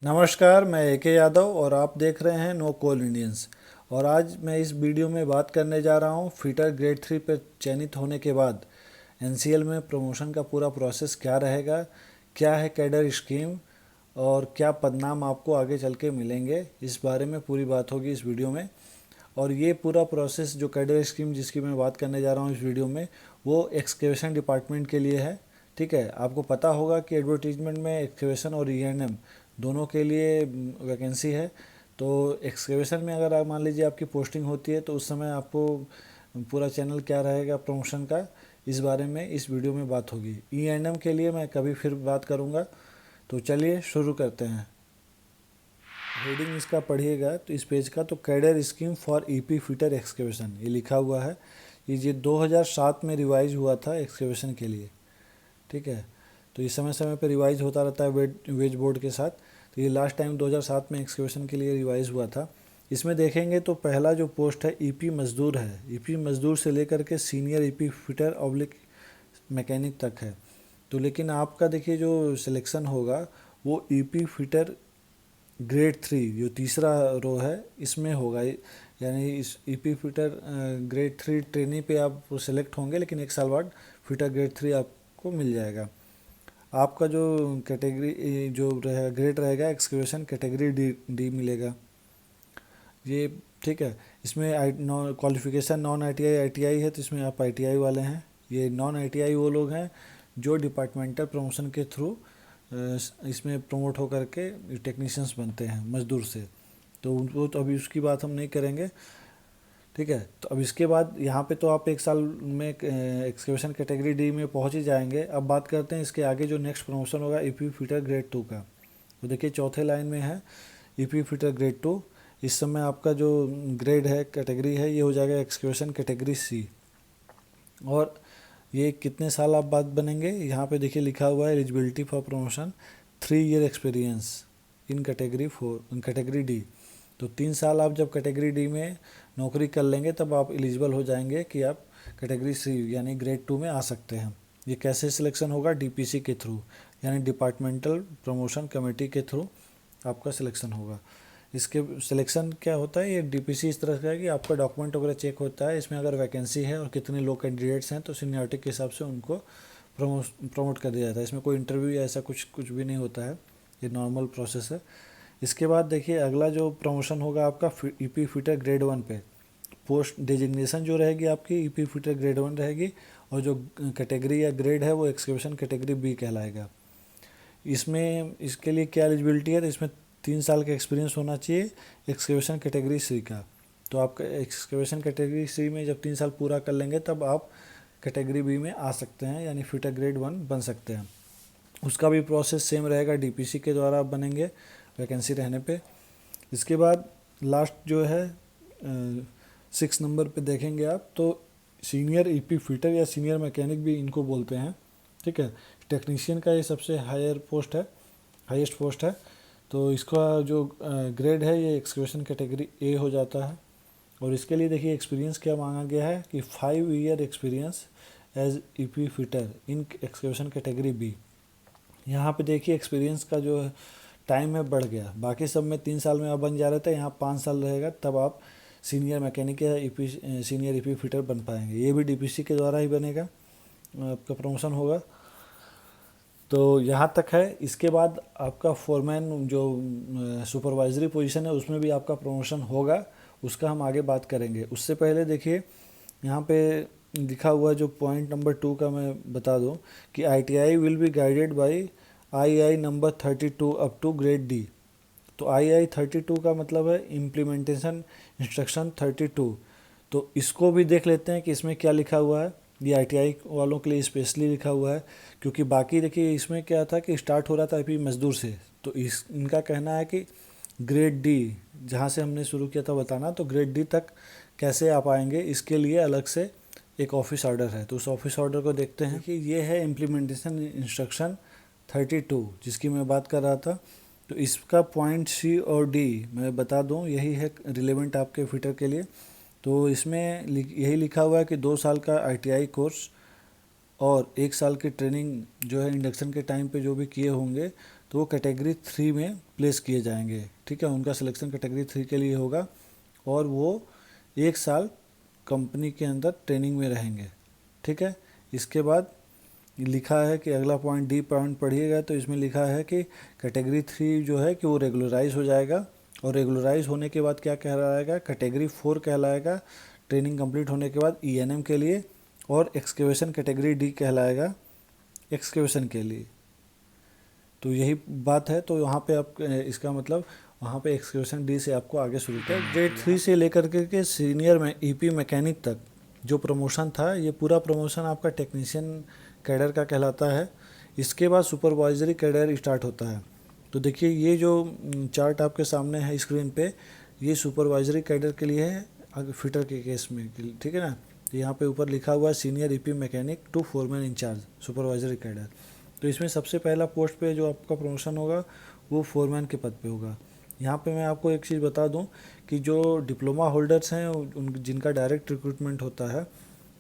नमस्कार, मैं एके यादव और आप देख रहे हैं नो कॉल इंडियंस। और आज मैं इस वीडियो में बात करने जा रहा हूं फिटर ग्रेड 3 पर चयनित होने के बाद एनसीएल में प्रमोशन का पूरा प्रोसेस क्या रहेगा, क्या है कैडर स्कीम और क्या पदनाम आपको आगे चल के मिलेंगे। इस बारे में पूरी बात होगी इस वीडियो में। और ये पूरा प्रोसेस जो कैडर स्कीम जिसकी मैं बात करने जा रहा हूँ इस वीडियो में, वो एक्सकेवेशन डिपार्टमेंट के लिए है। ठीक है, आपको पता होगा कि एडवर्टीजमेंट में एक्सकेवेशन और ईएनएम दोनों के लिए वैकेंसी है। तो एक्सकेवेशन में अगर आप मान लीजिए आपकी पोस्टिंग होती है तो उस समय आपको पूरा चैनल क्या रहेगा प्रमोशन का, इस बारे में इस वीडियो में बात होगी। ईएनएम के लिए मैं कभी फिर बात करूँगा। तो चलिए शुरू करते हैं। हेडिंग इसका पढ़िएगा तो इस पेज का, तो cadre scheme for EP fitter excavation ये लिखा हुआ है। ये 2007 में रिवाइज हुआ था एक्सकेवेशन के लिए। ठीक है, तो ये समय समय पर रिवाइज होता रहता है वेज बोर्ड के साथ। तो ये लास्ट टाइम 2007 में एक्सकेवेशन के लिए रिवाइज हुआ था। इसमें देखेंगे तो पहला जो पोस्ट है ईपी मजदूर है। ईपी मजदूर से लेकर के senior EP fitter oblique mechanic तक है। तो लेकिन आपका देखिए जो सिलेक्शन होगा वो ईपी फिटर ग्रेड 3 जो तीसरा रो है इसमें होगा। यानी इस ईपी फिटर ग्रेड 3 ट्रेनिंग पे आप सेलेक्ट होंगे, लेकिन एक साल बाद फिटर ग्रेड 3 आपको मिल जाएगा। आपका जो कैटेगरी जो रहेगा ग्रेड रहेगा एक्सकेवेशन कैटेगरी डी मिलेगा ये। ठीक है, इसमें क्वालिफिकेशन नॉन आईटीआई आईटीआई है, तो इसमें आप आईटीआई वाले हैं। ये नॉन आईटीआई वो लोग हैं जो डिपार्टमेंटल प्रमोशन के थ्रू इसमें प्रमोट होकर के टेक्नीशियंस बनते हैं मजदूर से। तो उनको तो अभी उसकी बात हम नहीं करेंगे। ठीक है, तो अब इसके बाद यहाँ पे तो आप एक साल में एक्सकेवेशन कैटेगरी डी में पहुँच ही जाएंगे। अब बात करते हैं इसके आगे जो नेक्स्ट प्रमोशन होगा ईपी फिटर ग्रेड 2 का। तो देखिए चौथे लाइन में है ईपी फिटर ग्रेड 2। इस समय आपका जो ग्रेड है कैटेगरी है ये हो जाएगा एक्सकेवेशन कैटेगरी सी। और ये कितने साल आप बाद बनेंगे, यहाँ पे देखिए लिखा हुआ है eligibility for promotion 3 year experience in category D. तो 3 साल आप जब कैटेगरी डी में नौकरी कर लेंगे तब आप एलिजिबल हो जाएंगे कि आप कैटेगरी सी यानी ग्रेड 2 में आ सकते हैं। ये कैसे सिलेक्शन होगा, डीपीसी के थ्रू यानी डिपार्टमेंटल प्रमोशन कमेटी के थ्रू आपका सिलेक्शन होगा। इसके सिलेक्शन क्या होता है, ये डीपीसी इस तरह का है कि आपका डॉक्यूमेंट वगैरह चेक होता है। इसमें अगर वैकेंसी है और कितने लोग कैंडिडेट्स हैं तो सीनियरिटी के हिसाब से उनको प्रमोट कर दिया जाता है। इसमें कोई इंटरव्यू या ऐसा कुछ भी नहीं होता है, ये नॉर्मल प्रोसेस है। इसके बाद देखिए अगला जो प्रमोशन होगा आपका ईपी फिटर ग्रेड 1 पे। पोस्ट डेजिग्नेशन जो रहेगी आपकी ईपी फिटर ग्रेड 1 रहेगी, और जो कैटेगरी या ग्रेड है वो एक्सकेवेशन कैटेगरी बी कहलाएगा। इसमें इसके लिए क्या एलिजिबिलिटी है, तो इसमें 3 साल का एक्सपीरियंस होना चाहिए एक्सकेवेशन कैटेगरी सी का। तो आपका एक्सकेवेशन कैटेगरी सी में जब 3 साल पूरा कर लेंगे तब आप कैटेगरी बी में आ सकते हैं, यानी फिटर ग्रेड 1 बन सकते हैं। उसका भी प्रोसेस सेम रहेगा, डीपीसी के द्वारा आप बनेंगे वैकेंसी रहने पे। इसके बाद लास्ट जो है 6 नंबर पे देखेंगे आप, तो सीनियर ईपी फिटर या सीनियर मैकेनिक भी इनको बोलते हैं। ठीक है, टेक्नीशियन का ये सबसे हायर पोस्ट है, हाईएस्ट पोस्ट है। तो इसका जो ग्रेड है ये एक्सकेवेशन कैटेगरी ए हो जाता है। और इसके लिए देखिए एक्सपीरियंस क्या मांगा गया है कि 5 year experience as EP fitter in excavation category B. यहाँ पे देखिए एक्सपीरियंस का जो टाइम है बढ़ गया। बाकी सब में 3 साल में आप बन जा रहे थे, यहाँ 5 साल रहेगा, तब आप सीनियर मैकेनिक या सीनियर ईपी फिटर बन पाएंगे। ये भी डीपीसी के द्वारा ही बनेगा, आपका प्रमोशन होगा। तो यहाँ तक है। इसके बाद आपका फोरमैन जो सुपरवाइजरी पोजीशन है उसमें भी आपका प्रमोशन होगा, उसका हम आगे बात करेंगे। उससे पहले देखिए यहाँ पे लिखा हुआ जो पॉइंट नंबर 2 का मैं बता दूं कि ITI will be guided by II number 32 up to grade D. तो आईआई 32 का मतलब है इम्प्लीमेंटेशन इंस्ट्रक्शन 32। तो इसको भी देख लेते हैं कि इसमें क्या लिखा हुआ है। ये आईटीआई वालों के लिए स्पेशली लिखा हुआ है, क्योंकि बाकी देखिए इसमें क्या था कि स्टार्ट हो रहा था अभी मजदूर से। तो इनका कहना है कि ग्रेड डी जहाँ से हमने शुरू किया था बताना, तो ग्रेड डी तक कैसे आप आएंगे इसके लिए अलग से एक ऑफिस ऑर्डर है। तो उस ऑफिस ऑर्डर को देखते हैं कि ये है इम्प्लीमेंटेशन इंस्ट्रक्शन 32 जिसकी मैं बात कर रहा था। तो इसका पॉइंट सी और डी मैं बता दूं, यही है रिलेवेंट आपके फिटर के लिए। तो इसमें यही लिखा हुआ है कि 2 साल का आईटीआई कोर्स और 1 साल की ट्रेनिंग जो है इंडक्शन के टाइम पे जो भी किए होंगे, तो वो कैटेगरी 3 में प्लेस किए जाएंगे। ठीक है, उनका सिलेक्शन कैटेगरी 3 के लिए होगा और वो 1 साल कंपनी के अंदर ट्रेनिंग में रहेंगे। ठीक है, इसके बाद लिखा है कि अगला पॉइंट डी पॉइंट पढ़िएगा तो इसमें लिखा है कि कैटेगरी 3 जो है कि वो रेगुलराइज हो जाएगा और रेगुलराइज होने के बाद क्या कहलाएगा, कैटेगरी 4 कहलाएगा ट्रेनिंग कंप्लीट होने के बाद ईएनएम के लिए, और एक्सकेवेशन कैटेगरी डी कहलाएगा एक्सकेवेशन के लिए। तो यही बात है। तो वहाँ पे आप इसका मतलब वहाँ पे एक्सकेवेशन डी से आपको आगे शुरू किया। ग्रेड 3 से लेकर के सीनियर में ईपी मैकेनिक तक जो प्रमोशन था, ये पूरा प्रमोशन आपका टेक्नीशियन कैडर का कहलाता है। इसके बाद सुपरवाइजरी कैडर स्टार्ट होता है। तो देखिए ये जो चार्ट आपके सामने है स्क्रीन पे, ये सुपरवाइजरी कैडर के लिए है फिटर के केस में। ठीक है ना, यहाँ पे ऊपर लिखा हुआ है senior EP mechanic to foreman in charge supervisory cadre. तो इसमें सबसे पहला पोस्ट पे जो आपका प्रमोशन होगा वो फोरमैन के पद पे होगा। यहाँ पे मैं आपको एक चीज़ बता दूँ कि जो डिप्लोमा होल्डर्स हैं उन जिनका डायरेक्ट रिक्रूटमेंट होता है,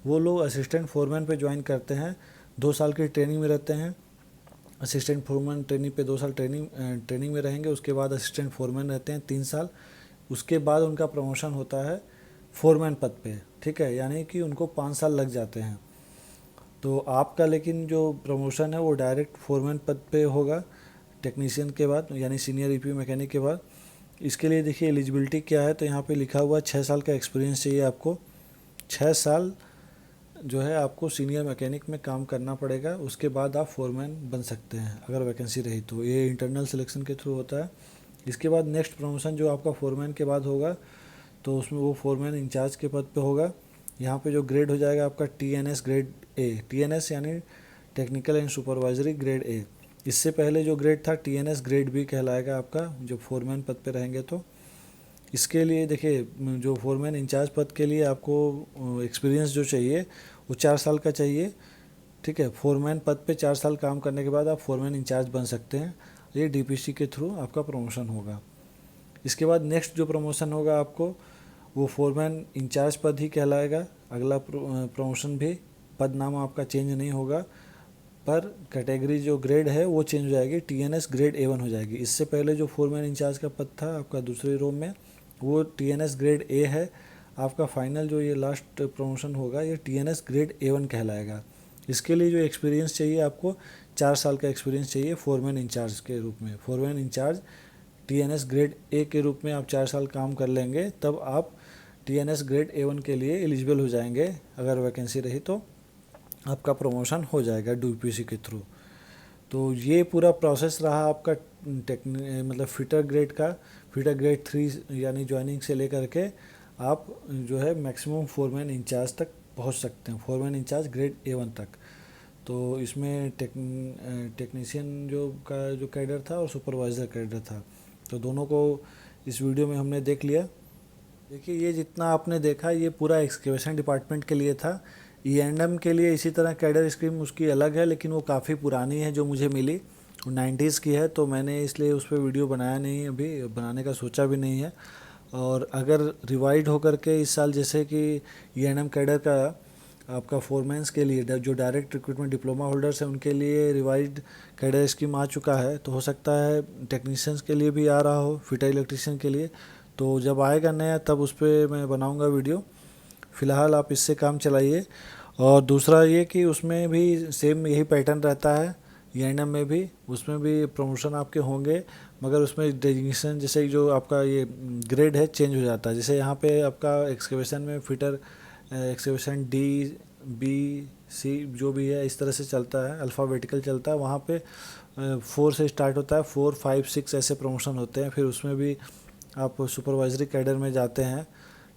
वो लोग असिस्टेंट फोरमैन पे ज्वाइन करते हैं, 2 साल की ट्रेनिंग में रहते हैं। असिस्टेंट फोरमैन ट्रेनिंग पे 2 साल ट्रेनिंग में रहेंगे। उसके बाद असिस्टेंट फोरमैन रहते हैं 3 साल। उसके बाद उनका प्रमोशन होता है फोरमैन पद पे। ठीक है, यानी कि उनको 5 साल लग जाते हैं। तो आपका लेकिन जो प्रमोशन है वो डायरेक्ट फोरमैन पद पे होगा टेक्नीशियन के बाद, यानी सीनियर ईपी मैकेनिक के बाद। इसके लिए देखिए एलिजिबिलिटी क्या है, तो यहाँ पे लिखा हुआ 6 साल का एक्सपीरियंस चाहिए आपको। 6 साल जो है आपको सीनियर मैकेनिक में काम करना पड़ेगा, उसके बाद आप फोरमैन बन सकते हैं अगर वैकेंसी रही तो। ये इंटरनल सिलेक्शन के थ्रू होता है। इसके बाद नेक्स्ट प्रमोशन जो आपका फोरमैन के बाद होगा तो उसमें वो फोरमैन इंचार्ज के पद पे होगा। यहाँ पे जो ग्रेड हो जाएगा आपका टीएनएस ग्रेड ए, टीएनएस यानी technical and supervisory grade A. इससे पहले जो ग्रेड था टीएनएस ग्रेड बी कहलाएगा आपका जो फोरमैन पद पे रहेंगे। तो इसके लिए देखिए जो फोरमैन इंचार्ज पद के लिए आपको एक्सपीरियंस जो चाहिए वो 4 साल का चाहिए। ठीक है, फोरमैन पद पे 4 साल काम करने के बाद आप फोरमैन इंचार्ज बन सकते हैं। ये डीपीसी के थ्रू आपका प्रमोशन होगा। इसके बाद नेक्स्ट जो प्रमोशन होगा आपको वो फोरमैन इंचार्ज पद ही कहलाएगा। अगला प्रमोशन भी पद नाम आपका चेंज नहीं होगा, पर कैटेगरी जो ग्रेड है वो चेंज हो जाएगी, टीएनएस ग्रेड ए1 हो जाएगी। इससे पहले जो फोरमैन इंचार्ज का पद था आपका दूसरे रूम में वो टीएनएस ग्रेड ए है। आपका फाइनल जो ये लास्ट प्रमोशन होगा ये टीएनएस ग्रेड ए1 कहलाएगा। इसके लिए जो एक्सपीरियंस चाहिए आपको 4 साल का एक्सपीरियंस चाहिए फोरमैन इंचार्ज के रूप में। Foreman in charge TNS grade A के रूप में आप 4 साल काम कर लेंगे, तब आप टीएनएस ग्रेड ए1 के लिए एलिजिबल हो जाएंगे। अगर वैकेंसी रही तो आपका प्रमोशन हो जाएगा डीपीसी के थ्रू। तो ये पूरा प्रोसेस रहा आपका मतलब फिटर ग्रेड का। फिटर ग्रेड 3 यानी ज्वाइनिंग से लेकर के आप जो है मैक्सिमम फोरमैन इंचार्ज तक पहुंच सकते हैं, फोरमैन इंचार्ज ग्रेड ए1 तक। तो इसमें टेक्नीशियन जो कैडर था और सुपरवाइज़र कैडर था, तो दोनों को इस वीडियो में हमने देख लिया। देखिए ये जितना आपने देखा ये पूरा एक्सकेवेशन डिपार्टमेंट के लिए था। ई.एंड.एम के लिए इसी तरह कैडर स्कीम उसकी अलग है, लेकिन वो काफ़ी पुरानी है जो मुझे मिली, 90s की है, तो मैंने इसलिए उस पर वीडियो बनाया नहीं, अभी बनाने का सोचा भी नहीं है। और अगर रिवाइड होकर के इस साल जैसे कि ई.एंड.एम कैडर का आपका फोरमैन्स के लिए जो डायरेक्ट रिक्रूटमेंट डिप्लोमा होल्डर्स हैं उनके लिए रिवाइड कैडर स्कीम आ चुका है, तो हो सकता है टेक्नीशियंस के लिए भी आ रहा हो, फिटर इलेक्ट्रीशियन के लिए। तो जब आएगा नया तब उस पर मैं बनाऊंगा वीडियो। फ़िलहाल आप इससे काम चलाइए। और दूसरा ये कि उसमें भी सेम यही पैटर्न रहता है, ई.एंड.एम में भी, उसमें भी प्रमोशन आपके होंगे, मगर उसमें डेजिग्नेशन जैसे जो आपका ये ग्रेड है चेंज हो जाता है। जैसे यहाँ पे आपका एक्सकेवेशन में fitter excavation D B C जो भी है इस तरह से चलता है, अल्फ़ाबेटिकल चलता है। वहाँ पे 4 से स्टार्ट होता है, 4, 5, 6 ऐसे प्रमोशन होते हैं। फिर उसमें भी आप सुपरवाइजरी कैडर में जाते हैं।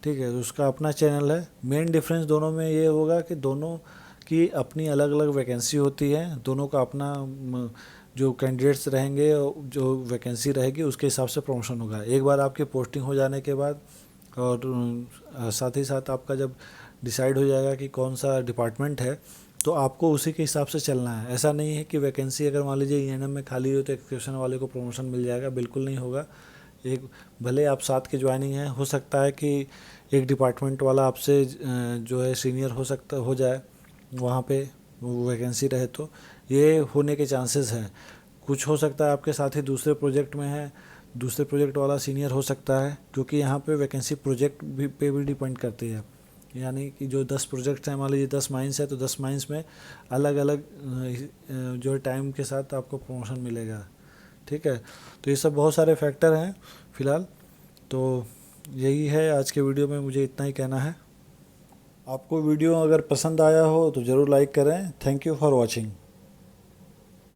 ठीक है, उसका अपना चैनल है। मेन डिफरेंस दोनों में ये होगा कि दोनों की अपनी अलग अलग वैकेंसी होती है, दोनों का अपना जो कैंडिडेट्स रहेंगे जो वैकेंसी रहेगी उसके हिसाब से प्रमोशन होगा। एक बार आपकी पोस्टिंग हो जाने के बाद और साथ ही साथ आपका जब डिसाइड हो जाएगा कि कौन सा डिपार्टमेंट है तो आपको उसी के हिसाब से चलना है। ऐसा नहीं है कि वैकेंसी अगर मान लीजिए ई.एंड.एम में खाली हो तो एक्सकेवेशन वाले को प्रमोशन मिल जाएगा, बिल्कुल नहीं होगा। एक भले आप साथ के ज्वाइनिंग है, हो सकता है कि एक डिपार्टमेंट वाला आपसे जो है सीनियर हो जाए, वहाँ पे वैकेंसी रहे, तो ये होने के चांसेस हैं। कुछ हो सकता है आपके साथी दूसरे प्रोजेक्ट में है, दूसरे प्रोजेक्ट वाला सीनियर हो सकता है, क्योंकि यहाँ पे वैकेंसी प्रोजेक्ट भी पे भी डिपेंड करती है। यानी कि जो 10 प्रोजेक्ट्स हैं, मान लीजिए 10 माइंस है तो 10 माइंस में अलग अलग जो टाइम के साथ आपको प्रमोशन मिलेगा। ठीक है, तो ये सब बहुत सारे फैक्टर हैं फ़िलहाल। तो यही है आज के वीडियो में, मुझे इतना ही कहना है। आपको वीडियो अगर पसंद आया हो तो ज़रूर लाइक करें। Thank you for watching.